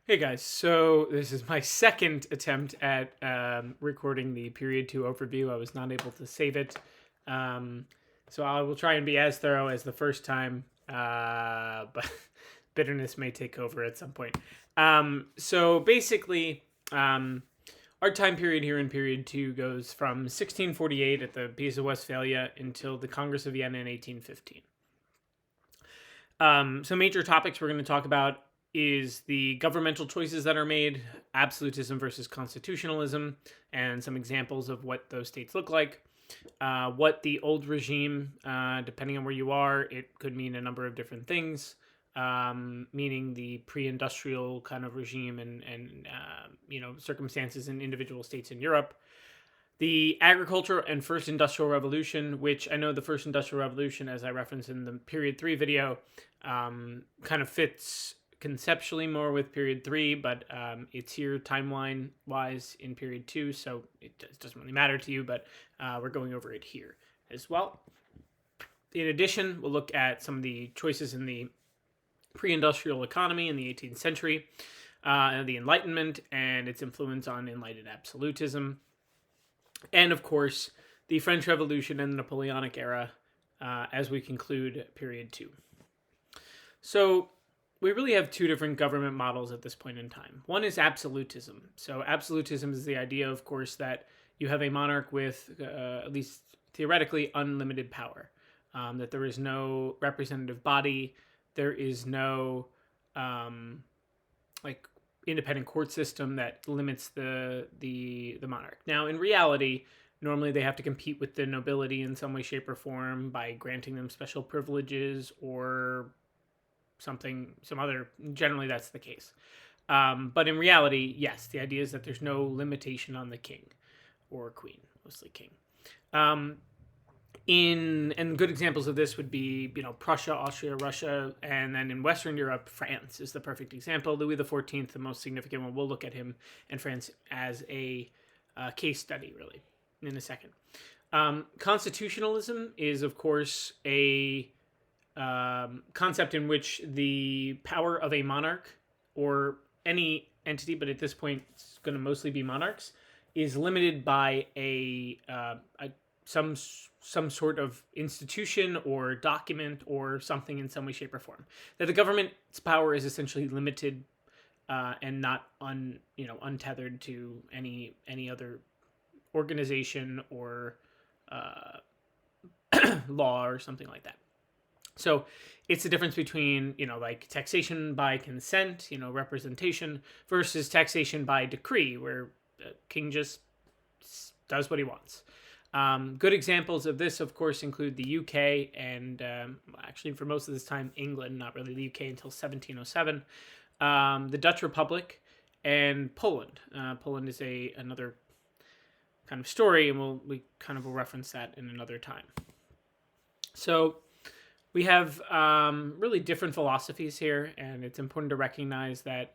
Hey guys, so this is my second attempt at recording the period 2 overview. I was not able to save it. Um, so I will try and be as thorough as the first time, but bitterness may take over at some point. So basically, our time period here in period 2 goes from 1648 at the Peace of Westphalia until the Congress of Vienna in 1815. Some major topics we're going to talk about is the governmental choices that are made, absolutism versus constitutionalism, and some examples of what those states look like. What the old regime, depending on where you are, it could mean a number of different things, meaning the pre-industrial kind of regime and circumstances in individual states in Europe. The agriculture and first industrial revolution, which I know the first industrial revolution, as I referenced in the period 3 video, kind of fits conceptually more with period 3, but it's here timeline wise in period 2, so it doesn't really matter to you, but we're going over it here as well. In addition, we'll look at some of the choices in the pre-industrial economy in the 18th century, the Enlightenment and its influence on Enlightenment Absolutism, and of course the French Revolution and the Napoleonic era as we conclude period 2. So we really have two different government models at this point in time. One is absolutism. So absolutism is the idea, of course, that you have a monarch with, at least theoretically, unlimited power. That there is no representative body, there is no independent court system that limits the monarch. Now, in reality, normally they have to compete with the nobility in some way, shape, or form by granting them special privileges or some other. Generally, that's the case. But in reality, yes, the idea is that there's no limitation on the king or queen, mostly king. And good examples of this would be, Prussia, Austria, Russia, and then in Western Europe, France is the perfect example. Louis XIV, the most significant one. We'll look at him and France as a case study, really, in a second. Constitutionalism is, of course, a concept in which the power of a monarch or any entity, but at this point it's going to mostly be monarchs, is limited by some sort of institution or document or something in some way, shape, or form. That the government's power is essentially limited and not untethered to any other organization or law or something like that. So it's the difference between, taxation by consent, representation, versus taxation by decree, where the king just does what he wants. Good examples of this, of course, include the UK and actually for most of this time, England, not really the UK until 1707, the Dutch Republic, and Poland. Poland is another kind of story, and we kind of will reference that in another time. So we have really different philosophies here, and it's important to recognize that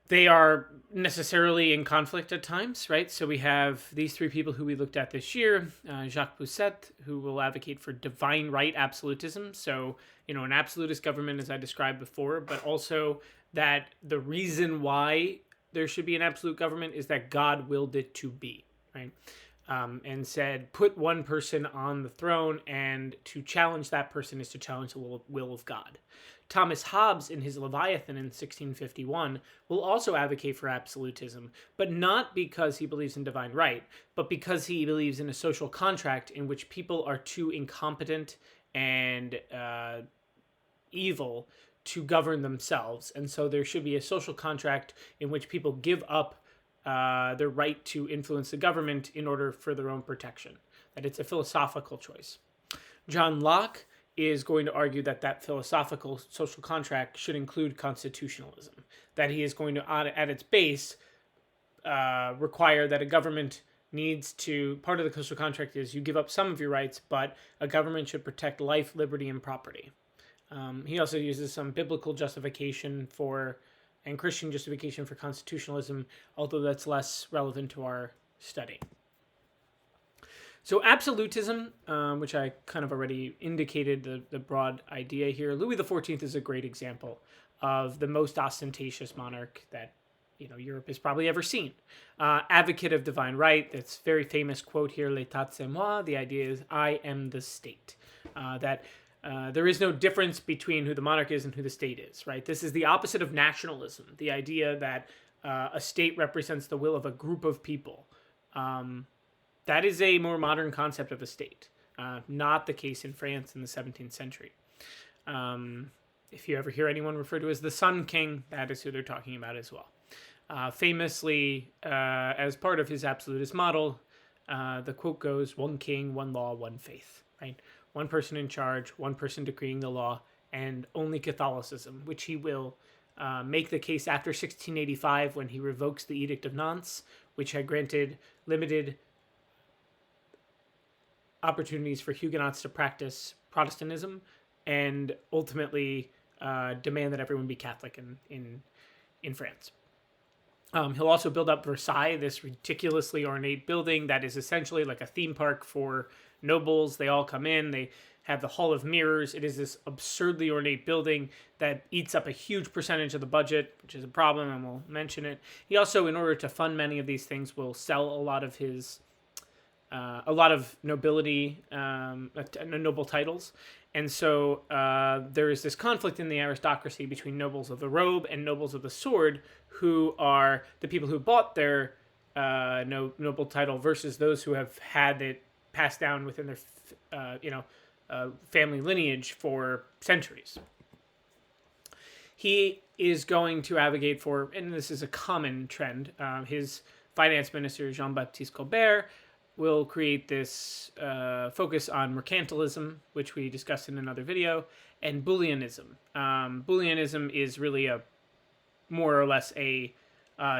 they are necessarily in conflict at times, right? So we have these three people who we looked at this year, Jacques Bousset, who will advocate for divine right absolutism. So, an absolutist government, as I described before, but also that the reason why there should be an absolute government is that God willed it to be, right? And said, put one person on the throne, and to challenge that person is to challenge the will of God. Thomas Hobbes, in his Leviathan in 1651, will also advocate for absolutism, but not because he believes in divine right, but because he believes in a social contract in which people are too incompetent and evil to govern themselves. And so there should be a social contract in which people give up their right to influence the government in order for their own protection, that it's a philosophical choice. John Locke is going to argue that philosophical social contract should include constitutionalism, that he is going to, at its base, require that a government needs to, part of the social contract is you give up some of your rights, but a government should protect life, liberty, and property. He also uses some biblical justification and Christian justification for constitutionalism, although that's less relevant to our study. So absolutism, which I kind of already indicated the broad idea here. Louis XIV is a great example of the most ostentatious monarch that Europe has probably ever seen. Advocate of divine right. That's very famous quote here, "L'état c'est moi." The idea is, I am the state. That there is no difference between who the monarch is and who the state is. Right. This is the opposite of nationalism. The idea that a state represents the will of a group of people. That is a more modern concept of a state, not the case in France in the 17th century. If you ever hear anyone referred to as the Sun King, that is who they're talking about as well. Famously, as part of his absolutist model, the quote goes, "One king, one law, one faith." Right? One person in charge, one person decreeing the law, and only Catholicism, which he will make the case after 1685 when he revokes the Edict of Nantes, which had granted limited opportunities for Huguenots to practice Protestantism and ultimately demand that everyone be Catholic in France. He'll also build up Versailles, this ridiculously ornate building that is essentially like a theme park for nobles. They all come in, they have the Hall of Mirrors. It is this absurdly ornate building that eats up a huge percentage of the budget, which is a problem, and we'll mention it. He also, in order to fund many of these things, will sell a lot of nobility, noble titles. And so there is this conflict in the aristocracy between nobles of the robe and nobles of the sword, who are the people who bought their noble title versus those who have had it passed down within their family lineage for centuries. He is going to advocate for, and this is a common trend, his finance minister, Jean-Baptiste Colbert, will create this focus on mercantilism, which we discussed in another video, and booleanism. Booleanism is really more or less a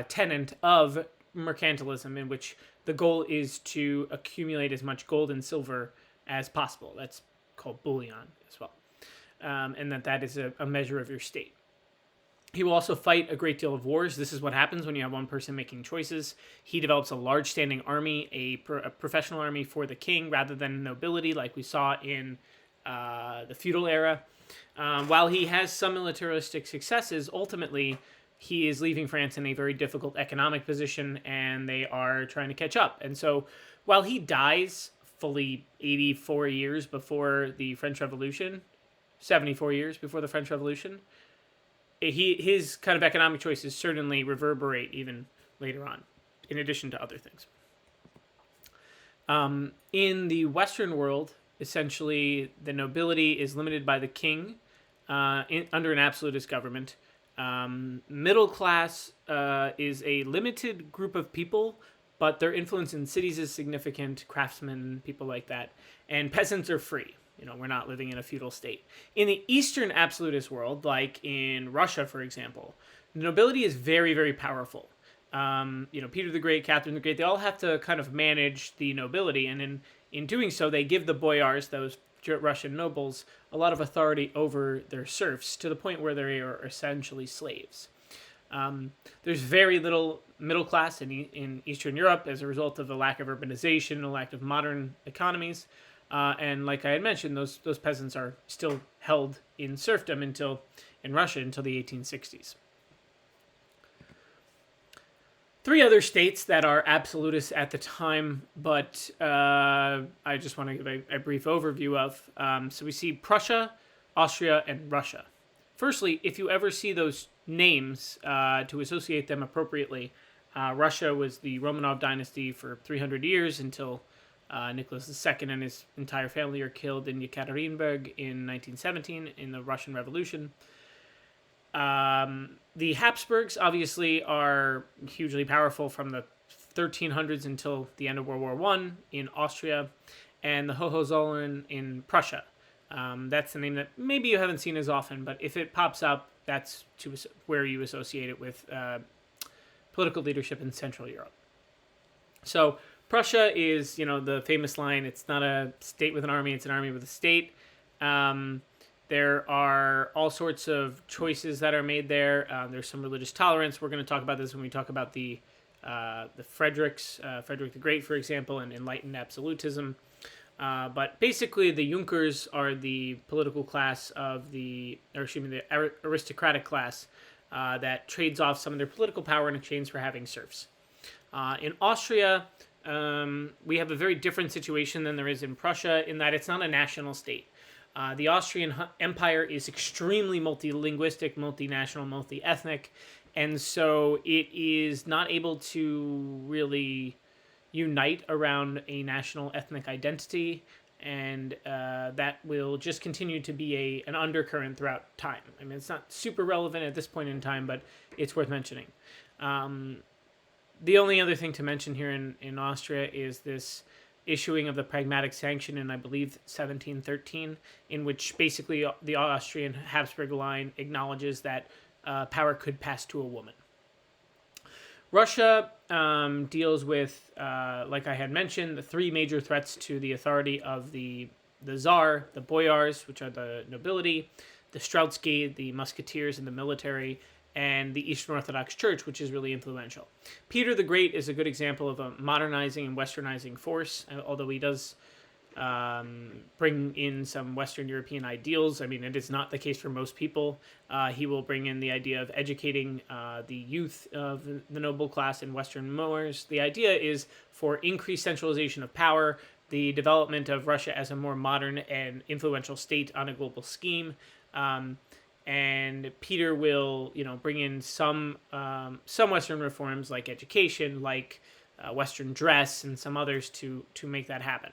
tenet of mercantilism, in which the goal is to accumulate as much gold and silver as possible. That's called bullion as well. And that is a measure of your state. He will also fight a great deal of wars. This is what happens when you have one person making choices. He develops a large standing army, a professional army for the king rather than nobility, like we saw in the feudal era. While he has some militaristic successes, ultimately he is leaving France in a very difficult economic position, and they are trying to catch up. And so while he dies fully 84 years before the French Revolution, 74 years before the French Revolution, his kind of economic choices certainly reverberate even later on, in addition to other things. In the Western world, essentially, the nobility is limited by the king under an absolutist government. Middle class is a limited group of people, but their influence in cities is significant, craftsmen, people like that. And peasants are free. We're not living in a feudal state. In the Eastern absolutist world, like in Russia, for example, the nobility is very, very powerful. Peter the Great, Catherine the Great, they all have to kind of manage the nobility. And in doing so, they give the boyars, those Russian nobles, a lot of authority over their serfs to the point where they are essentially slaves. There's very little middle class in Eastern Europe as a result of the lack of urbanization, the lack of modern economies. And like I had mentioned, those peasants are still held in serfdom in Russia until the 1860s. Three other states that are absolutists at the time, but I just want to give a brief overview of. So we see Prussia, Austria, and Russia. Firstly, if you ever see those names to associate them appropriately, Russia was the Romanov dynasty for 300 years until Nicholas II and his entire family are killed in Yekaterinburg in 1917 in the Russian Revolution. The Habsburgs obviously are hugely powerful from the 1300s until the end of World War I in Austria, and the Hohenzollern in Prussia. That's the name that maybe you haven't seen as often, but if it pops up, that's where you associate it with political leadership in Central Europe. So Prussia is, the famous line, it's not a state with an army, it's an army with a state. There are all sorts of choices that are made there. There's some religious tolerance. We're going to talk about this when we talk about the Frederick the Great, for example, and Enlightenment Absolutism. But basically, the Junkers are the political class the aristocratic class that trades off some of their political power in exchange for having serfs. In Austria, we have a very different situation than there is in Prussia in that it's not a national state. The Austrian Empire is extremely multilinguistic, multinational, multi-ethnic, and so it is not able to really unite around a national ethnic identity, and that will just continue to be an undercurrent throughout time. I mean, it's not super relevant at this point in time, but it's worth mentioning. The only other thing to mention here in Austria is this issuing of the pragmatic sanction in, I believe, 1713, in which basically the Austrian Habsburg line acknowledges that power could pass to a woman. Russia deals with, like I had mentioned, the three major threats to the authority of the Tsar: the boyars, which are the nobility, the Streltsy, the musketeers in the military, and the Eastern Orthodox Church, which is really influential. Peter the Great is a good example of a modernizing and westernizing force, although he does bring in some Western European ideals. I mean, it is not the case for most people. He will bring in the idea of educating the youth of the noble class in Western mores. The idea is for increased centralization of power, the development of Russia as a more modern and influential state on a global scheme. And Peter will, bring in some Western reforms like education, like Western dress, and some others to make that happen.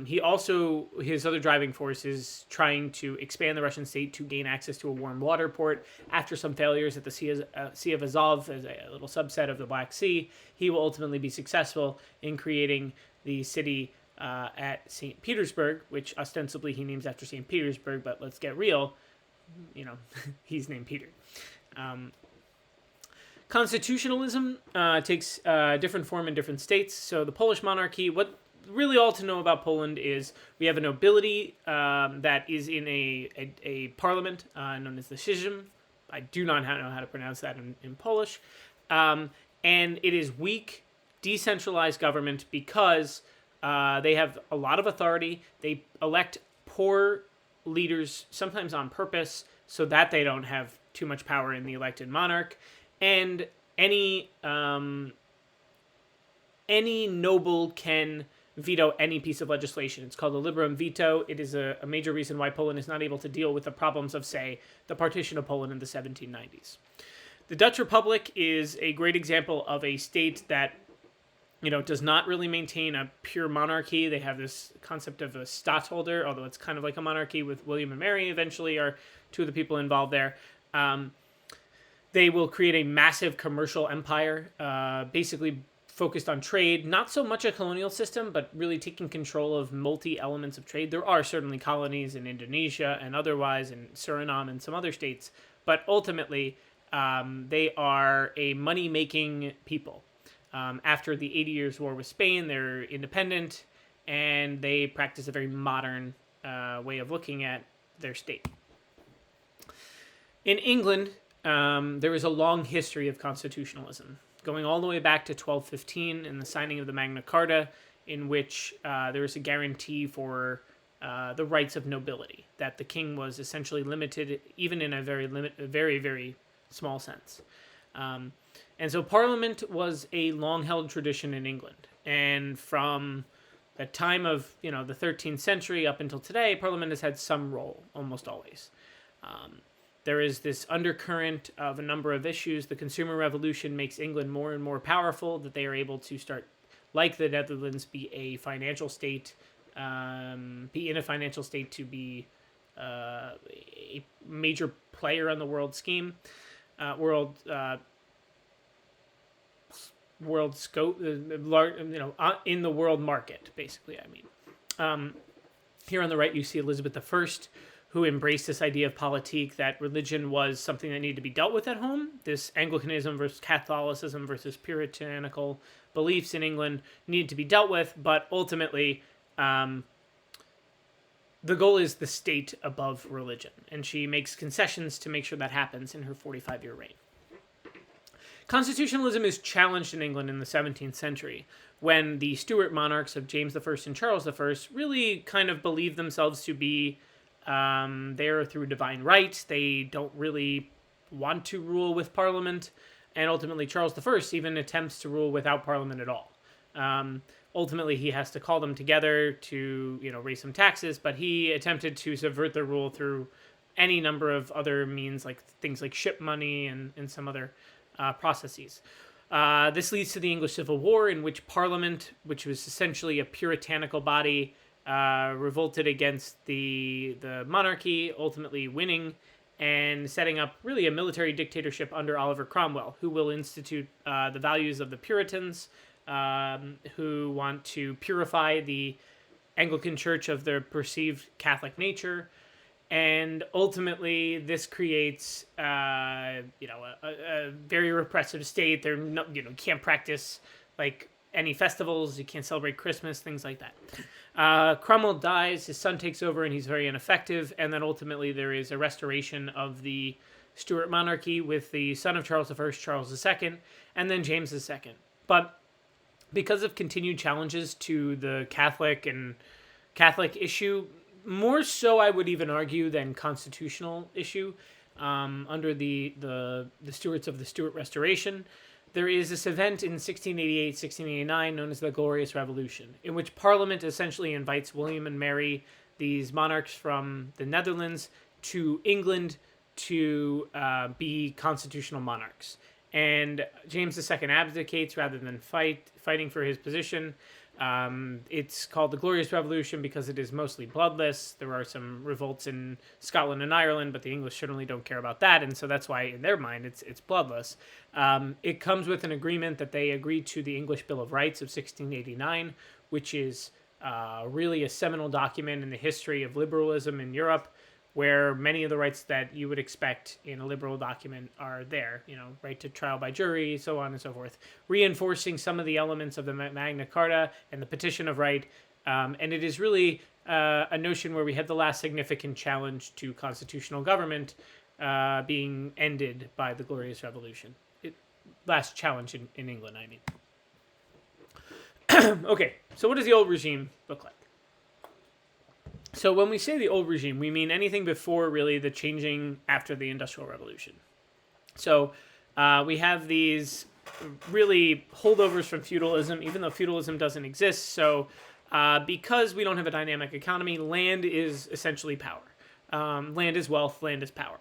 His other driving force is trying to expand the Russian state to gain access to a warm water port. After some failures at the Sea of Azov, as a little subset of the Black Sea, he will ultimately be successful in creating the city at St. Petersburg, which ostensibly he names after St. Petersburg, but let's get real. He's named Peter. Constitutionalism takes a different form in different states. So the Polish monarchy, what really all to know about Poland is we have a nobility that is in a parliament known as the Sejm. I do not know how to pronounce that in Polish. And it is weak, decentralized government because they have a lot of authority. They elect poor leaders, sometimes on purpose, so that they don't have too much power in the elected monarch. And any noble can veto any piece of legislation. It's called a liberum veto. It is a major reason why Poland is not able to deal with the problems of, say, the partition of Poland in the 1790s. The Dutch Republic is a great example of a state that does not really maintain a pure monarchy. They have this concept of a stadtholder, although it's kind of like a monarchy with William and Mary eventually are two of the people involved there. They will create a massive commercial empire, basically focused on trade, not so much a colonial system, but really taking control of multi-elements of trade. There are certainly colonies in Indonesia and otherwise, in Suriname and some other states, but ultimately they are a money-making people. After the 80 Years' War with Spain, they're independent, and they practice a very modern way of looking at their state. In England, there is a long history of constitutionalism, going all the way back to 1215 and the signing of the Magna Carta, in which there was a guarantee for the rights of nobility, that the king was essentially limited, even in a very, very small sense. And so Parliament was a long-held tradition in England. And from the time of, the 13th century up until today, Parliament has had some role, almost always. There is this undercurrent of a number of issues. The Consumer Revolution makes England more and more powerful, that they are able to start, like the Netherlands, be a financial state, be in a financial state to be a major player on the world scheme, world scope, in the world market, basically, I mean. Here on the right, you see Elizabeth I, who embraced this idea of politique, that religion was something that needed to be dealt with at home. This Anglicanism versus Catholicism versus puritanical beliefs in England needed to be dealt with, but ultimately, the goal is the state above religion, and she makes concessions to make sure that happens in her 45-year reign. Constitutionalism is challenged in England in the 17th century when the Stuart monarchs of James I and Charles I really kind of believe themselves to be there through divine right. They don't really want to rule with Parliament, and ultimately Charles I even attempts to rule without Parliament at all. Ultimately, he has to call them together to raise some taxes, but he attempted to subvert their rule through any number of other means, like things like ship money and some other processes. This leads to the English Civil War, in which Parliament, which was essentially a puritanical body, revolted against the monarchy, ultimately winning and setting up really a military dictatorship under Oliver Cromwell, who will institute the values of the Puritans, who want to purify the Anglican Church of their perceived Catholic nature. And ultimately, this creates, a very repressive state. They're not, you can't practice like any festivals. You can't celebrate Christmas, things like that. Cromwell dies. His son takes over, and he's very ineffective. And then ultimately, there is a restoration of the Stuart monarchy with the son of Charles I, Charles II, and then James II. But because of continued challenges to the Catholic issue, more so, I would even argue, than constitutional issue, under the Stuarts of the Stuart Restoration, there is this event in 1688, 1689 known as the Glorious Revolution, in which Parliament essentially invites William and Mary, these monarchs from the Netherlands, to England to be constitutional monarchs. And James II abdicates rather than fighting for his position. It's called the Glorious Revolution because it is mostly bloodless. There are some revolts in Scotland and Ireland, but the English certainly don't care about that, and so that's why, in their mind, it's bloodless. It comes with an agreement that they agreed to the English Bill of Rights of 1689, which is really a seminal document in the history of liberalism in Europe, where many of the rights that you would expect in a liberal document are there, right to trial by jury, so on and so forth, reinforcing some of the elements of the Magna Carta and the Petition of Right. And it is really a notion where we had the last significant challenge to constitutional government being ended by the Glorious Revolution. Last challenge in England, I mean. Okay, so what does the old regime look like? So when we say the old regime, we mean anything before really the changing after the Industrial Revolution. So we have these really holdovers from feudalism, even though feudalism doesn't exist. So because we don't have a dynamic economy, land is essentially power. Land is wealth, land is power.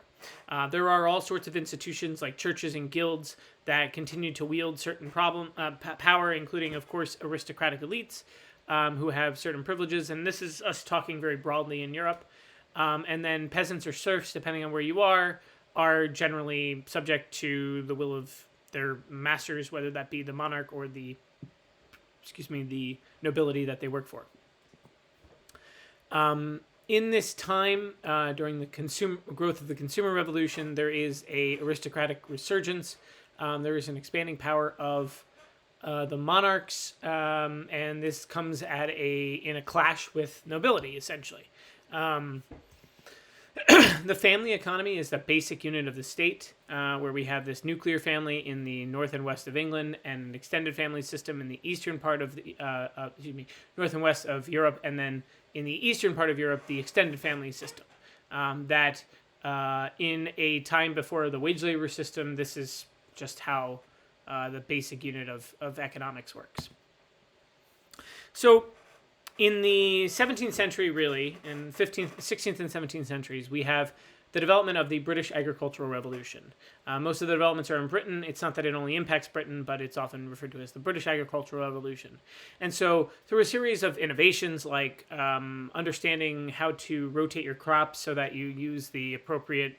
There are all sorts of institutions like churches and guilds that continue to wield certain power, including, of course, aristocratic elites, who have certain privileges, and this is us talking very broadly in Europe. And then peasants or serfs, depending on where you are generally subject to the will of their masters, whether that be the monarch or the nobility that they work for. In this time, during the growth of the consumer revolution, there is a aristocratic resurgence. There is an expanding power of the monarchs, and this comes in a clash with nobility, essentially. The family economy is the basic unit of the state, where we have this nuclear family in the north and west of England, and an extended family system in the eastern part of the north and west of Europe, and then in the eastern part of Europe, the extended family system. That in a time before the wage labor system, this is just how the basic unit of economics works. So in the 17th century, really, in 16th and 17th centuries, we have the development of the British Agricultural Revolution. Most of the developments are in Britain. It's not that it only impacts Britain, but it's often referred to as the British Agricultural Revolution. And so through a series of innovations like understanding how to rotate your crops so that you use the appropriate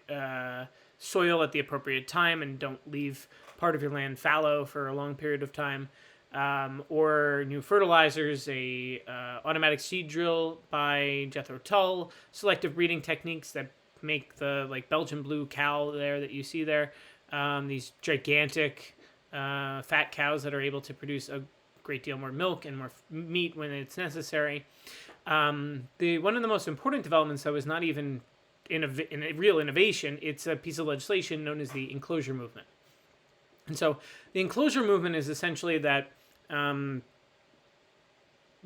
soil at the appropriate time and don't leave part of your land fallow for a long period of time, or new fertilizers, a automatic seed drill by Jethro Tull, selective breeding techniques that make the Belgian blue cow there that you see there, these gigantic fat cows that are able to produce a great deal more milk and more meat when it's necessary. One of the most important developments, though, is not even in a real innovation. It's a piece of legislation known as the Enclosure Movement. And so the enclosure movement is essentially that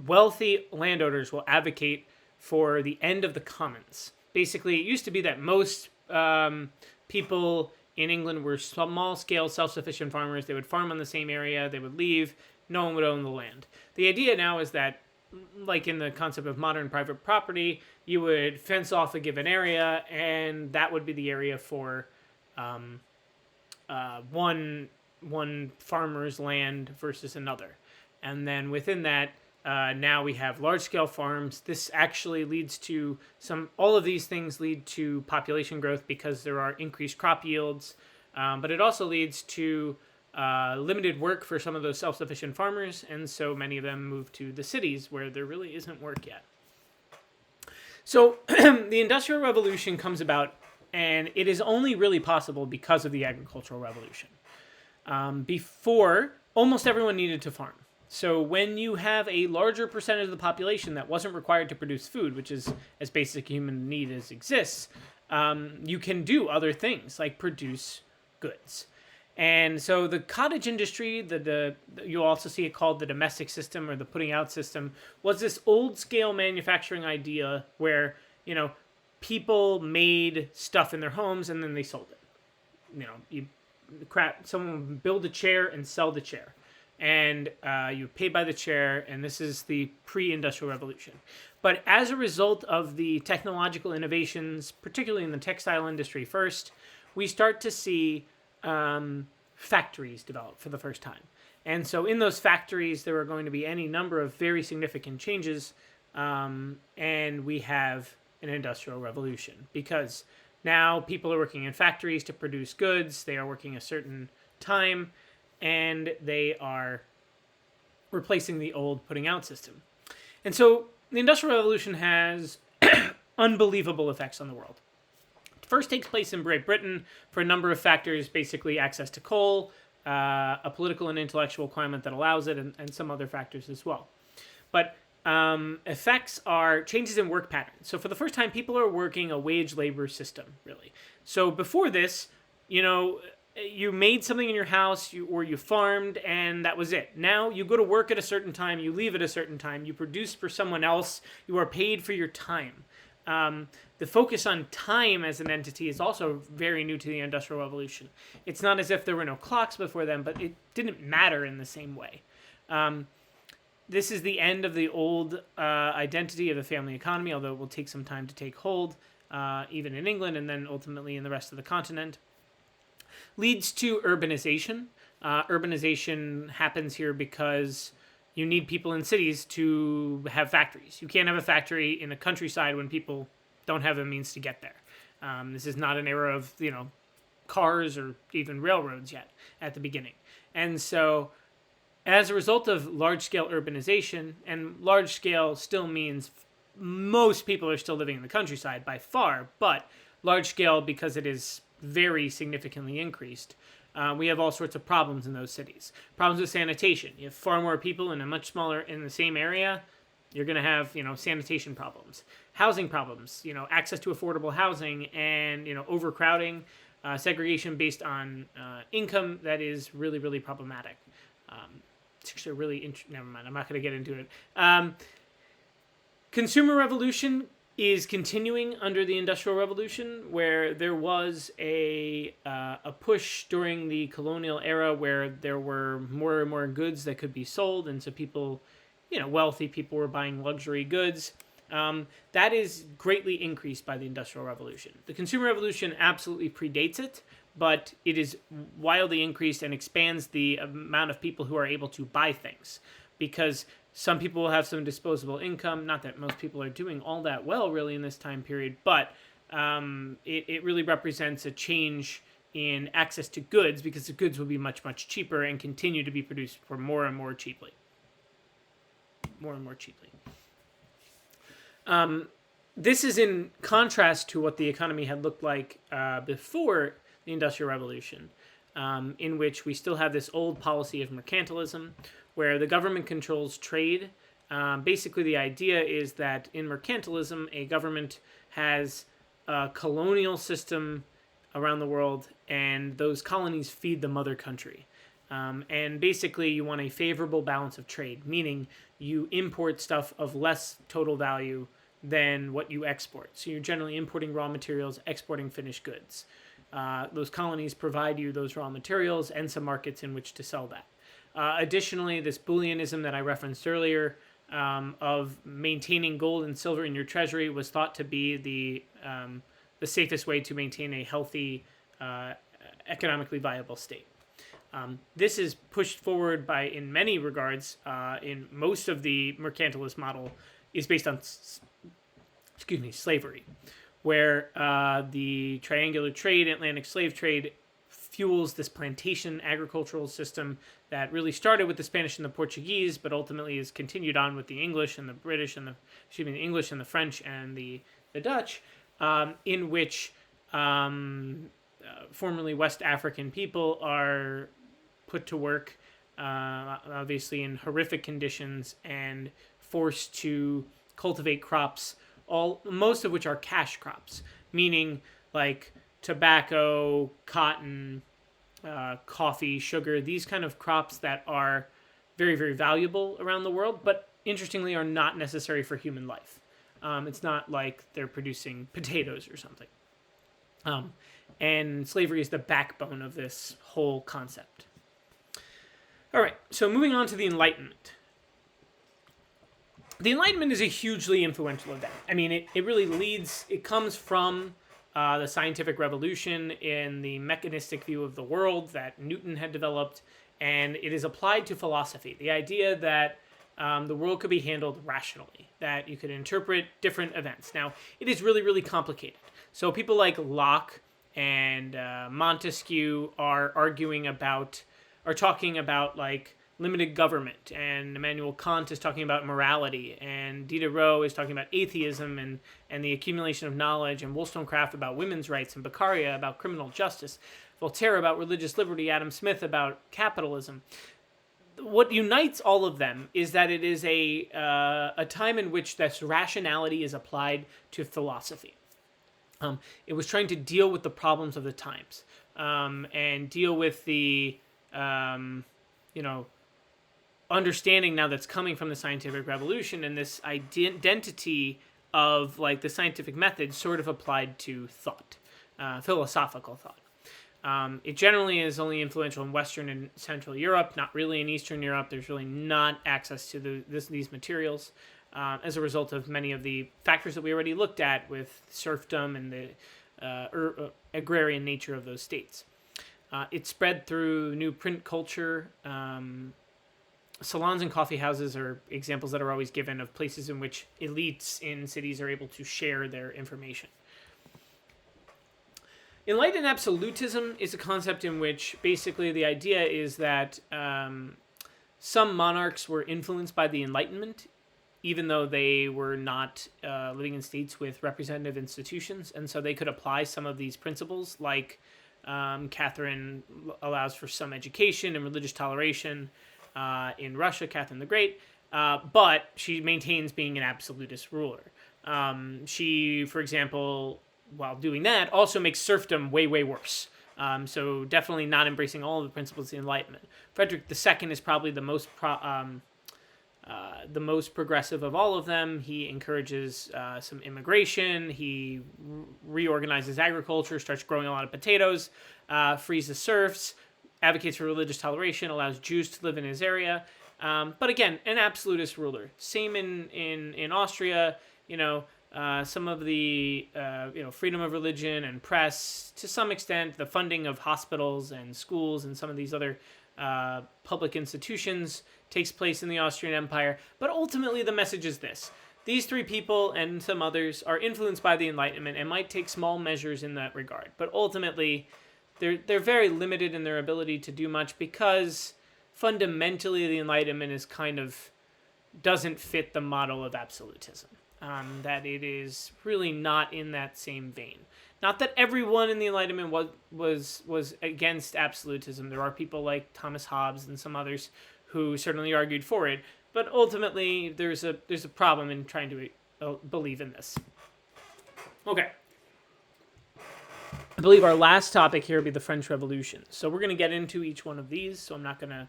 wealthy landowners will advocate for the end of the commons. Basically, it used to be that most people in England were small-scale, self-sufficient farmers. They would farm on the same area. They would leave. No one would own the land. The idea now is that, like in the concept of modern private property, you would fence off a given area, and that would be the area for one farmer's land versus another. And then within that, now we have large-scale farms. This actually leads to all of these things lead to population growth because there are increased crop yields, but it also leads to limited work for some of those self-sufficient farmers, and so many of them move to the cities where there really isn't work yet. So the Industrial Revolution comes about, and it is only really possible because of the Agricultural Revolution. Before, almost everyone needed to farm. So when you have a larger percentage of the population that wasn't required to produce food, which is as basic human need as exists, you can do other things like produce goods. And so the cottage industry, you'll also see it called the domestic system or the putting out system, was this old scale manufacturing idea where, people made stuff in their homes and then they sold it. Someone would build a chair and sell the chair. And you pay by the chair, and this is the pre-industrial revolution. But as a result of the technological innovations, particularly in the textile industry first, we start to see factories develop for the first time. And so in those factories, there are going to be any number of very significant changes, and we have an industrial revolution. Because now people are working in factories to produce goods, they are working a certain time, and they are replacing the old putting out system. And so the Industrial Revolution has unbelievable effects on the world. It first takes place in Great Britain for a number of factors, basically access to coal, a political and intellectual climate that allows it, and some other factors as well. But effects are changes in work patterns. So for the first time, people are working a wage labor system, really. So before this, you made something in your house or you farmed and that was it. Now you go to work at a certain time, you leave at a certain time, you produce for someone else, you are paid for your time. The focus on time as an entity is also very new to the Industrial Revolution. It's not as if there were no clocks before then, but it didn't matter in the same way. This is the end of the old identity of the family economy, although it will take some time to take hold, even in England and then ultimately in the rest of the continent. Leads to urbanization. Urbanization happens here because you need people in cities to have factories. You can't have a factory in the countryside when people don't have a means to get there. This is not an era of, cars or even railroads yet at the beginning. And so as a result of large-scale urbanization, and large-scale still means most people are still living in the countryside by far, but large-scale because it is very significantly increased, we have all sorts of problems in those cities. Problems with sanitation. You have far more people in the same area, you're going to have, sanitation problems. Housing problems, access to affordable housing and, overcrowding, segregation based on income that is really, really problematic. It's actually really never mind, I'm not going to get into it. Consumer revolution is continuing under the Industrial Revolution, where there was a push during the colonial era where there were more and more goods that could be sold, and so people, wealthy people were buying luxury goods. That is greatly increased by the Industrial Revolution. The Consumer Revolution absolutely predates it, but it is wildly increased and expands the amount of people who are able to buy things, because some people will have some disposable income. Not that most people are doing all that well, really, in this time period, but it really represents a change in access to goods, because the goods will be much, much cheaper and continue to be produced for more and more cheaply. This is in contrast to what the economy had looked like before the Industrial Revolution, in which we still have this old policy of mercantilism, where the government controls trade. Basically, the idea is that in mercantilism, a government has a colonial system around the world, and those colonies feed the mother country. And basically, you want a favorable balance of trade, meaning you import stuff of less total value than what you export. So you're generally importing raw materials, exporting finished goods. Those colonies provide you those raw materials and some markets in which to sell that. Additionally, this booleanism that I referenced earlier of maintaining gold and silver in your treasury was thought to be the safest way to maintain a healthy, economically viable state. This is pushed forward by, in many regards, in most of the mercantilist model, is based on, slavery, where the triangular trade, Atlantic slave trade, fuels this plantation agricultural system that really started with the Spanish and the Portuguese, but ultimately is continued on with the English and the British and the English and the French and the Dutch, in which formerly West African people are put to work, obviously in horrific conditions, and forced to cultivate crops, most of which are cash crops, meaning like tobacco, cotton, coffee, sugar, these kind of crops that are very, very valuable around the world, but interestingly are not necessary for human life. It's not like they're producing potatoes or something. And slavery is the backbone of this whole concept. All right, so moving on to the Enlightenment. The Enlightenment is a hugely influential event. I mean, it really leads, it comes from the scientific revolution in the mechanistic view of the world that Newton had developed, and it is applied to philosophy. The idea that the world could be handled rationally, that you could interpret different events. Now, it is really, really complicated. So people like Locke and Montesquieu are talking about like limited government, and Immanuel Kant is talking about morality, and Diderot is talking about atheism and the accumulation of knowledge, and Wollstonecraft about women's rights, and Beccaria about criminal justice, Voltaire about religious liberty, Adam Smith about capitalism. What unites all of them is that it is a time in which this rationality is applied to philosophy. It was trying to deal with the problems of the times, and deal with the understanding now that's coming from the scientific revolution, and this identity of like the scientific method sort of applied to thought, philosophical thought. It generally is only influential in Western and Central Europe, not really in Eastern Europe. There's really not access to these materials as a result of many of the factors that we already looked at with serfdom and the agrarian nature of those states. It spread through new print culture. Salons and coffee houses are examples that are always given of places in which elites in cities are able to share their information. Enlightenment Absolutism is a concept in which basically the idea is that some monarchs were influenced by the Enlightenment, even though they were not living in states with representative institutions, and so they could apply some of these principles, like Catherine allows for some education and religious toleration in Russia, Catherine the Great, but she maintains being an absolutist ruler. She, for example, while doing that, also makes serfdom way, way worse. So definitely not embracing all of the principles of the Enlightenment. Frederick II is probably the most progressive of all of them. He encourages some immigration. He reorganizes agriculture, starts growing a lot of potatoes, frees the serfs, advocates for religious toleration, allows Jews to live in his area. But again, an absolutist ruler. Same in Austria. Some of the freedom of religion and press, to some extent, the funding of hospitals and schools and some of these other public institutions takes place in the Austrian Empire. But ultimately, the message is this. These three people and some others are influenced by the Enlightenment and might take small measures in that regard. But ultimately, they're very limited in their ability to do much because fundamentally the Enlightenment is doesn't fit the model of absolutism. That it is really not in that same vein. Not that everyone in the Enlightenment was against absolutism. There are people like Thomas Hobbes and some others who certainly argued for it, but ultimately there's a problem in trying to believe in this. Okay. I believe our last topic here will be the French Revolution. So we're going to get into each one of these. So I'm not going to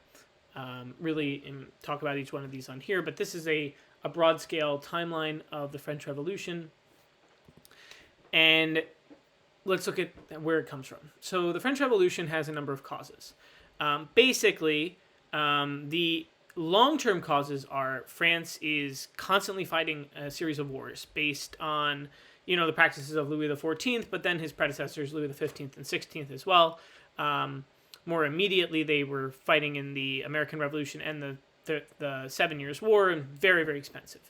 really talk about each one of these on here, but this is a broad scale timeline of the French Revolution. And let's look at where it comes from. So the French Revolution has a number of causes. Basically, the long-term causes are France is constantly fighting a series of wars based on, the practices of Louis XIV, but then his predecessors, Louis XV and XVI as well. More immediately, they were fighting in the American Revolution and the 7 Years' War, and very, very expensive.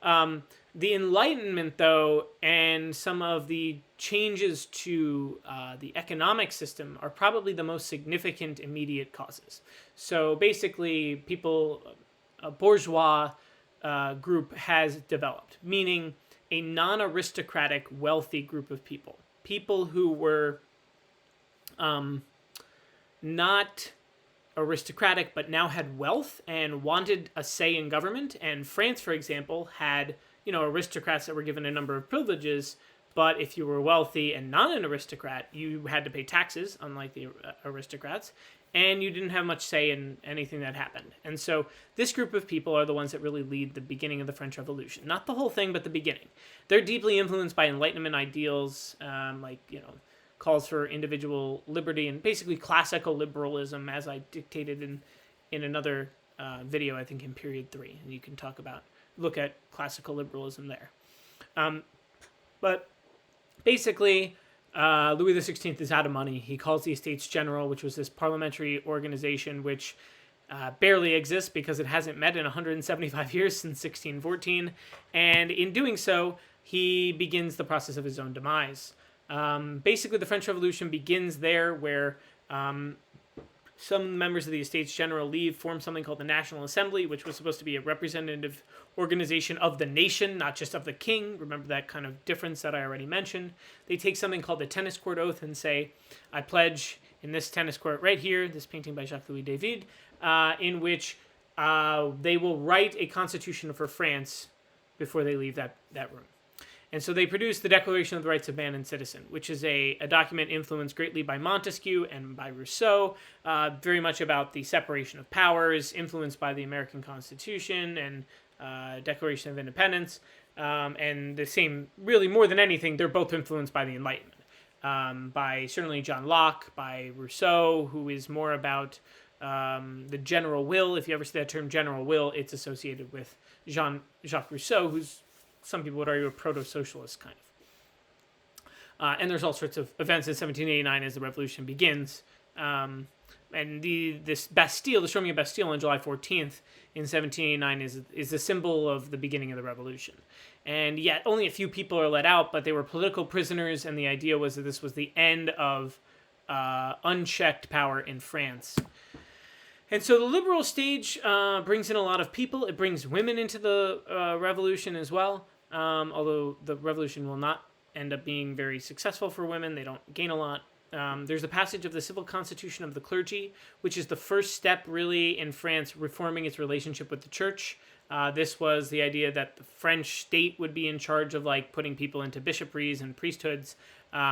The Enlightenment, though, and some of the changes to the economic system are probably the most significant immediate causes. So basically, a bourgeois group has developed, meaning a non-aristocratic, wealthy group of people. People who were not aristocratic, but now had wealth and wanted a say in government. And France, for example, had aristocrats that were given a number of privileges, but if you were wealthy and not an aristocrat, you had to pay taxes, unlike the aristocrats, and you didn't have much say in anything that happened. And so this group of people are the ones that really lead the beginning of the French Revolution. Not the whole thing, but the beginning. They're deeply influenced by Enlightenment ideals, calls for individual liberty and basically classical liberalism, as I dictated in another video, I think in period 3. And you can look at classical liberalism there. But basically, Louis XVI is out of money. He calls the Estates General, which was this parliamentary organization which barely exists because it hasn't met in 175 years since 1614. And in doing so, he begins the process of his own demise. Basically, the French Revolution begins there where some members of the Estates General leave, form something called the National Assembly, which was supposed to be a representative organization of the nation, not just of the king. Remember that kind of difference that I already mentioned. They take something called the Tennis Court Oath and say, I pledge in this tennis court right here, this painting by Jacques-Louis David, in which they will write a constitution for France before they leave that room. And so they produced the Declaration of the Rights of Man and Citizen, which is a document influenced greatly by Montesquieu and by Rousseau, very much about the separation of powers, influenced by the American Constitution and Declaration of Independence. And the same, really more than anything, they're both influenced by the Enlightenment. By certainly John Locke, by Rousseau, who is more about the general will. If you ever see that term general will, it's associated with Jean-Jacques Rousseau, who's some people would argue a proto-socialist kind of. And there's all sorts of events in 1789 as the revolution begins. And this Bastille, the storming of Bastille on July 14th in 1789 is the symbol of the beginning of the revolution. And yet only a few people are let out, but they were political prisoners, and the idea was that this was the end of unchecked power in France. And so the liberal stage brings in a lot of people. It brings women into the revolution as well, although the revolution will not end up being very successful for women. They don't gain a lot. There's the passage of the Civil Constitution of the Clergy, which is the first step really in France reforming its relationship with the church. This was the idea that the French state would be in charge of putting people into bishoprics and priesthoods,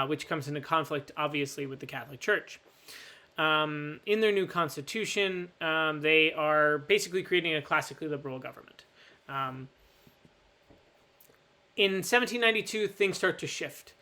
which comes into conflict, obviously, with the Catholic Church. In their new constitution, they are basically creating a classically liberal government. In 1792, things start to shift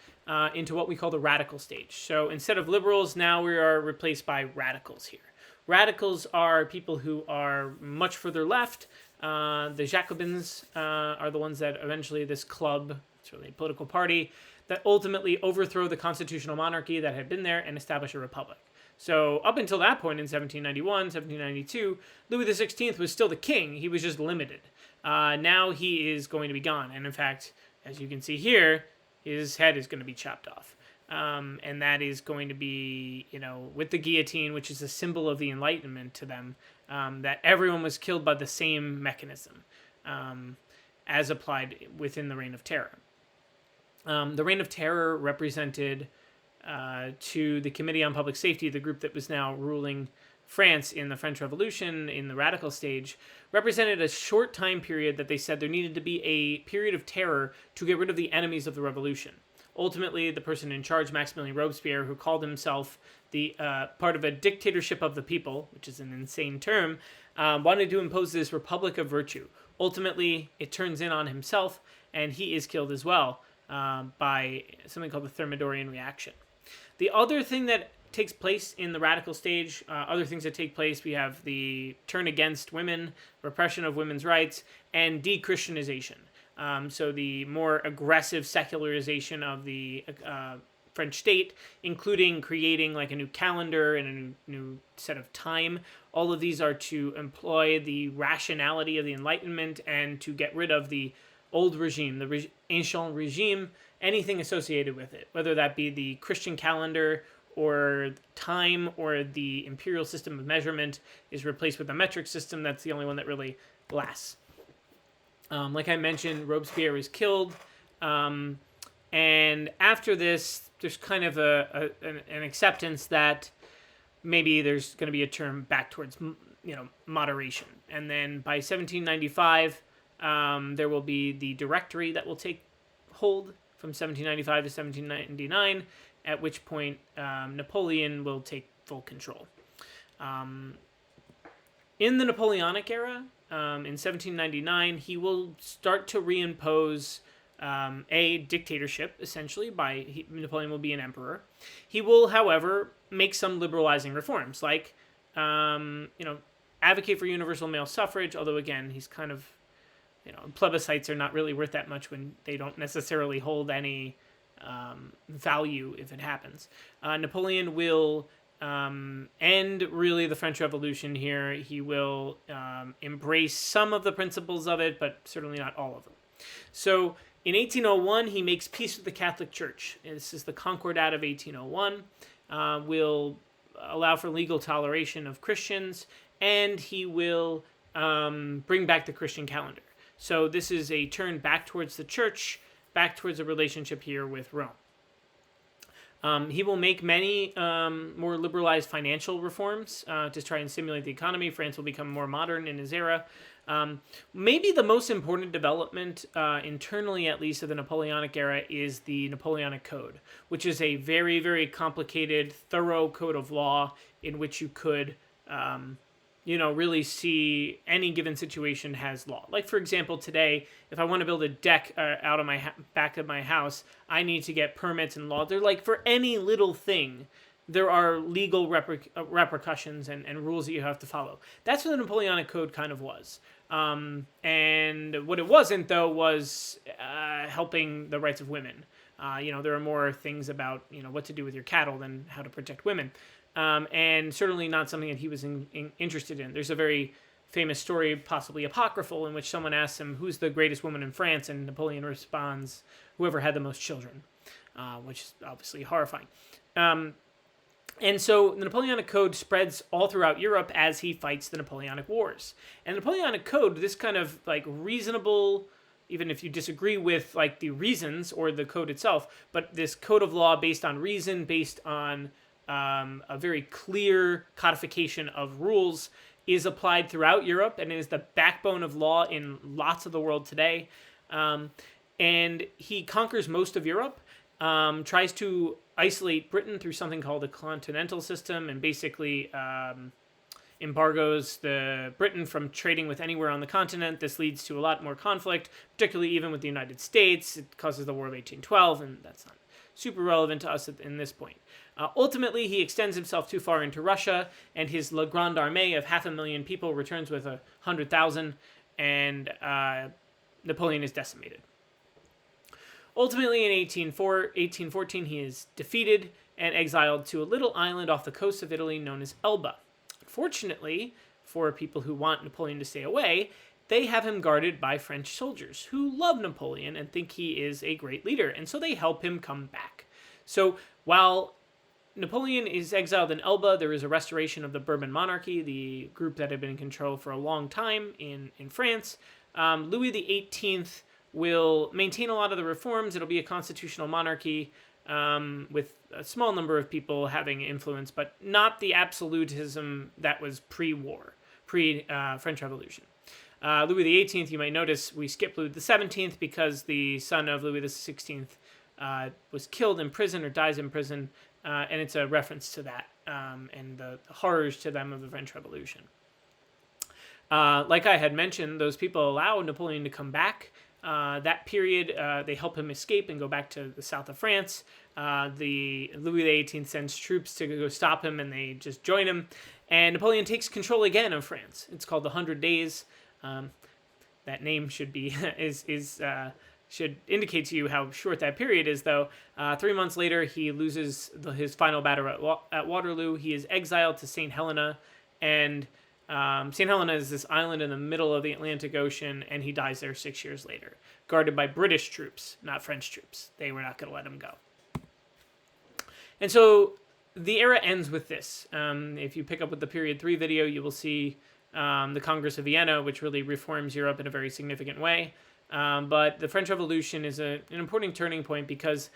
into what we call the radical stage. So instead of liberals, now we are replaced by radicals here. Radicals are people who are much further left. The Jacobins are the ones that eventually this club, it's really a political party, that ultimately overthrow the constitutional monarchy that had been there and establish a republic. So up until that point in 1791, 1792, Louis XVI was still the king. He was just limited. Now he is going to be gone. And in fact, as you can see here, his head is going to be chopped off. And that is going to be, with the guillotine, which is a symbol of the Enlightenment to them, that everyone was killed by the same mechanism as applied within the Reign of Terror. The Reign of Terror represented to the Committee on Public Safety, the group that was now ruling France in the French Revolution in the radical stage, represented a short time period that they said there needed to be a period of terror to get rid of the enemies of the revolution. Ultimately, the person in charge, Maximilian Robespierre, who called himself the part of a dictatorship of the people, which is an insane term, wanted to impose this republic of virtue. Ultimately, it turns in on himself, and he is killed as well by something called the Thermidorian reaction. The other thing that takes place in the radical stage, other things that take place, we have the turn against women, repression of women's rights, and de-Christianization. So the more aggressive secularization of the French state, including creating like a new calendar and a new set of time. All of these are to employ the rationality of the Enlightenment and to get rid of the old regime, the ancient regime, anything associated with it, whether that be the Christian calendar or time or the imperial system of measurement is replaced with a metric system. That's the only one that really lasts. Like I mentioned, Robespierre is killed. And after this, there's kind of an acceptance that maybe there's going to be a turn back towards, moderation. And then by 1795, there will be the Directory that will take hold from 1795 to 1799, at which point Napoleon will take full control. In the Napoleonic era, in 1799, he will start to reimpose a dictatorship, essentially. Napoleon will be an emperor. He will, however, make some liberalizing reforms, like, advocate for universal male suffrage, although, again, he's kind of, plebiscites are not really worth that much when they don't necessarily hold any value if it happens. Napoleon will end really the French Revolution here. He will embrace some of the principles of it, but certainly not all of them. So in 1801, he makes peace with the Catholic Church. This is the Concordat of 1801. Will allow for legal toleration of Christians, and he will bring back the Christian calendar. So this is a turn back towards the church, back towards a relationship here with Rome. He will make many more liberalized financial reforms to try and stimulate the economy. France will become more modern in his era. Maybe the most important development, internally at least, of the Napoleonic era is the Napoleonic Code, which is a very, very complicated, thorough code of law in which you could really see any given situation has law. Like, for example, today, if I want to build a deck out of my back of my house, I need to get permits and law. They're like, for any little thing, there are legal repercussions and rules that you have to follow. That's what the Napoleonic Code kind of was. And what it wasn't, though, was helping the rights of women. There are more things about, what to do with your cattle than how to protect women. And certainly not something that he was interested in. There's a very famous story, possibly apocryphal, in which someone asks him, who's the greatest woman in France? And Napoleon responds, whoever had the most children, which is obviously horrifying. And so the Napoleonic Code spreads all throughout Europe as he fights the Napoleonic Wars. And the Napoleonic Code, this kind of like reasonable, even if you disagree with like the reasons or the code itself, but this code of law based on reason, based on a very clear codification of rules, is applied throughout Europe and is the backbone of law in lots of the world today. And he conquers most of Europe, tries to isolate Britain through something called the continental system, and basically embargoes Britain from trading with anywhere on the continent. This leads to a lot more conflict, particularly even with the United States. It causes the War of 1812, and that's not super relevant to us in this point. Ultimately, he extends himself too far into Russia, and his La Grande Armée of 500,000 people returns with 100,000, and Napoleon is decimated. Ultimately, in 1814, he is defeated and exiled to a little island off the coast of Italy known as Elba. Unfortunately, for people who want Napoleon to stay away, they have him guarded by French soldiers who love Napoleon and think he is a great leader, and so they help him come back. So while Napoleon is exiled in Elba, there is a restoration of the Bourbon monarchy, the group that had been in control for a long time in France. Louis XVIII will maintain a lot of the reforms. It'll be a constitutional monarchy with a small number of people having influence, but not the absolutism that was pre-war, pre-French Revolution. Louis XVIII, you might notice we skipped Louis XVII because the son of Louis XVI was killed in prison or dies in prison, and it's a reference to that and the horrors to them of the French Revolution. Like I had mentioned, those people allow Napoleon to come back. That period, they help him escape and go back to the south of France. The Louis XVIII sends troops to go stop him, and they just join him. And Napoleon takes control again of France. It's called the 100 Days. That name should be should indicate to you how short that period is, though. 3 months later, he loses his final battle at Waterloo. He is exiled to St. Helena, and St. Helena is this island in the middle of the Atlantic Ocean, and he dies there 6 years later, guarded by British troops, not French troops. They were not going to let him go. And so the era ends with this. If you pick up with the Period 3 video, you will see the Congress of Vienna, which really reforms Europe in a very significant way. But the French Revolution is an important turning point because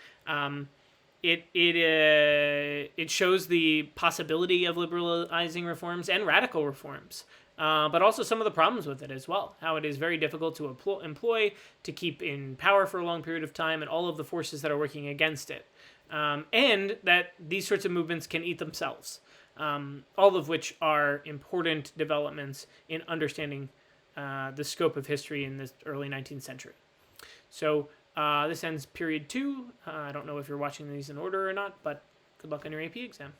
it shows the possibility of liberalizing reforms and radical reforms, but also some of the problems with it as well. How it is very difficult to employ, to keep in power for a long period of time, and all of the forces that are working against it. And that these sorts of movements can eat themselves, all of which are important developments in understanding the scope of history in the early 19th century. So this ends period 2. I don't know if you're watching these in order or not, but good luck on your AP exam.